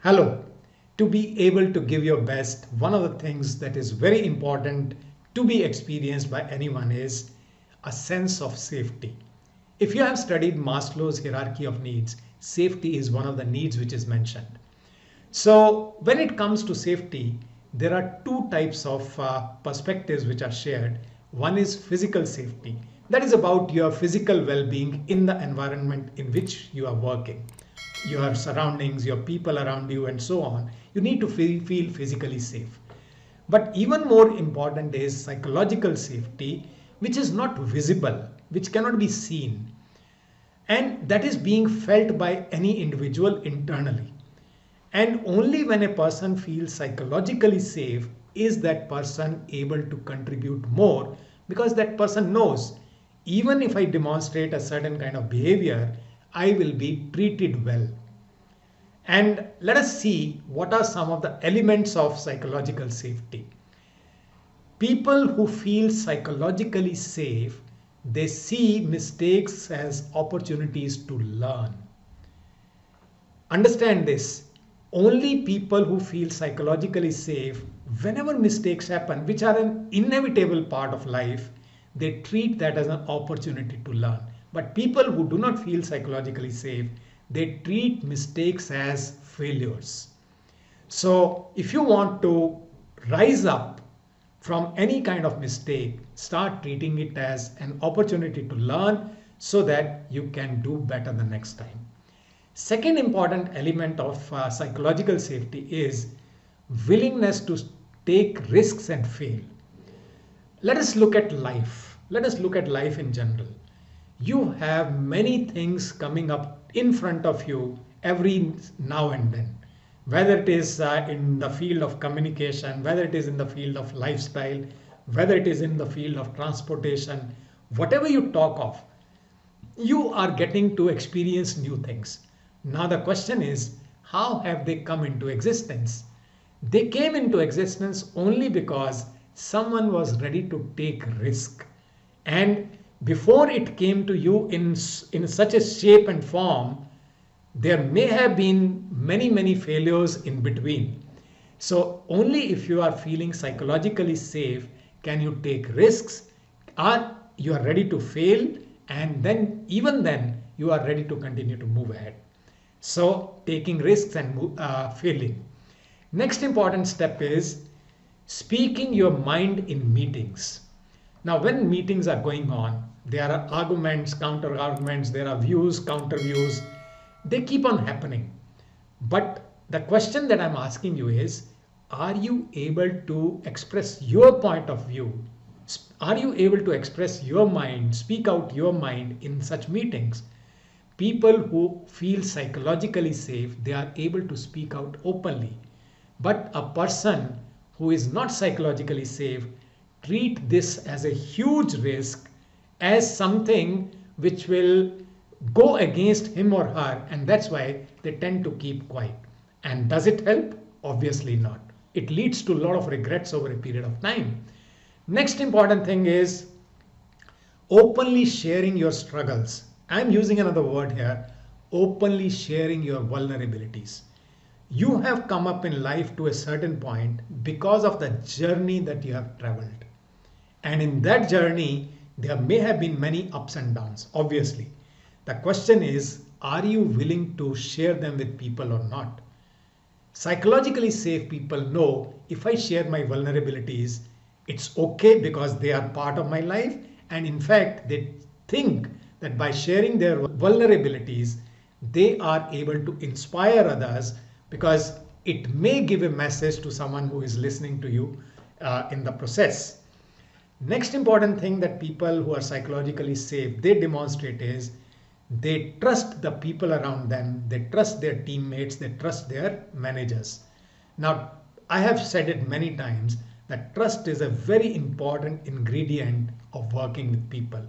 Hello. To be able to give your best, one of the things that is very important to be experienced by anyone is a sense of safety. If you have studied Maslow's hierarchy of needs, safety is one of the needs which is mentioned. So, when it comes to safety, there are two types of perspectives which are shared. One is physical safety, that is about your physical well being in the environment in which you are working, your surroundings, your people around you, and so on. You need to feel physically safe. But even more important is psychological safety, which is not visible, which cannot be seen, and that is being felt by any individual internally. And only when a person feels psychologically safe is that person able to contribute more, because that person knows, even if I demonstrate a certain kind of behavior, I will be treated well. And let us see what are some of the elements of psychological safety. People who feel psychologically safe, they see mistakes as opportunities to learn. Understand this. Only people who feel psychologically safe, whenever mistakes happen, which are an inevitable part of life, they treat that as an opportunity to learn. But people who do not feel psychologically safe, they treat mistakes as failures. So, if you want to rise up from any kind of mistake, start treating it as an opportunity to learn so that you can do better the next time. Second important element of psychological safety is willingness to take risks and fail. Let us look at life. Let us look at life in general. You have many things coming up in front of you every now and then, whether it is in the field of communication, whether it is in the field of lifestyle, whether it is in the field of transportation, whatever you talk of, you are getting to experience new things. Now the question is, how have they come into existence? They came into existence only because someone was ready to take risk. And before it came to you in such a shape and form, there may have been many failures in between. So only if you are feeling psychologically safe can you take risks, or you are ready to fail, and then even then you are ready to continue to move ahead. So taking risks and failing. Next important step is speaking your mind in meetings. Now, when meetings are going on, there are arguments, counter arguments, there are views, counter views. They keep on happening. But the question that I'm asking you is, are you able to express your point of view? Are you able to express your mind, speak out your mind in such meetings? People who feel psychologically safe, they are able to speak out openly. But a person who is not psychologically safe treat this as a huge risk, as something which will go against him or her, and that's why they tend to keep quiet. And does it help? Obviously not. It leads to a lot of regrets over a period of time. Next important thing is openly sharing your struggles. I'm using another word here, openly sharing your vulnerabilities. You have come up in life to a certain point because of the journey that you have traveled. And in that journey, there may have been many ups and downs, obviously. The question is, are you willing to share them with people or not? Psychologically safe people know if I share my vulnerabilities, it's okay because they are part of my life. And in fact, they think that by sharing their vulnerabilities, they are able to inspire others, because it may give a message to someone who is listening to you in the process. Next important thing that people who are psychologically safe, they demonstrate is they trust the people around them, they trust their teammates, they trust their managers. Now, I have said it many times that trust is a very important ingredient of working with people.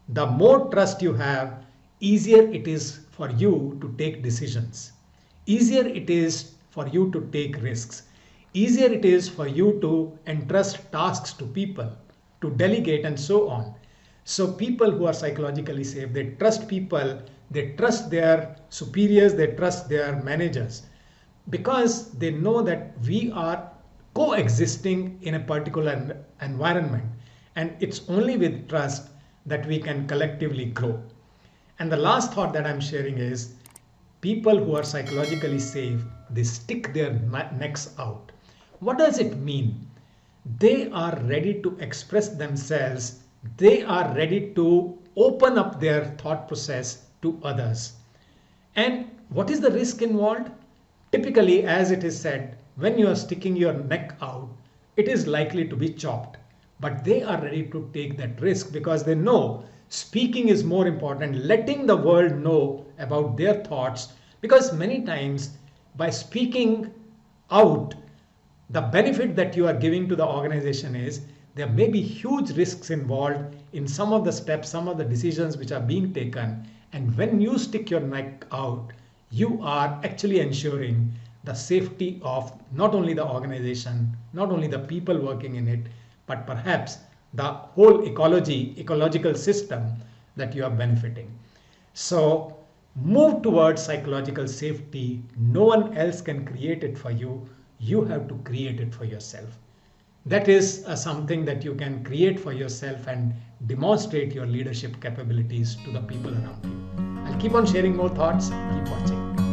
The more trust you have, easier it is for you to take decisions. Easier it is for you to take risks. Easier it is for you to entrust tasks to people, to delegate, and so on. So people who are psychologically safe, they trust people, they trust their superiors, they trust their managers. because they know that we are coexisting in a particular environment, and it's only with trust that we can collectively grow. And the last thought that I'm sharing is people who are psychologically safe, they stick their necks out. What does it mean? They are ready to express themselves, they are ready to open up their thought process to others. And what is the risk involved? Typically, as it is said, when you are sticking your neck out, it is likely to be chopped. But they are ready to take that risk because they know speaking is more important, letting the world know about their thoughts. Because many times, by speaking out, the benefit that you are giving to the organization is there may be huge risks involved in some of the steps, some of the decisions which are being taken. And when you stick your neck out, you are actually ensuring the safety of not only the organization, not only the people working in it, but perhaps the whole ecological system that you are benefiting. So move towards psychological safety. No one else can create it for you. You have to create it for yourself. That is something that you can create for yourself and demonstrate your leadership capabilities to the people around you. I'll keep on sharing more thoughts. Keep watching.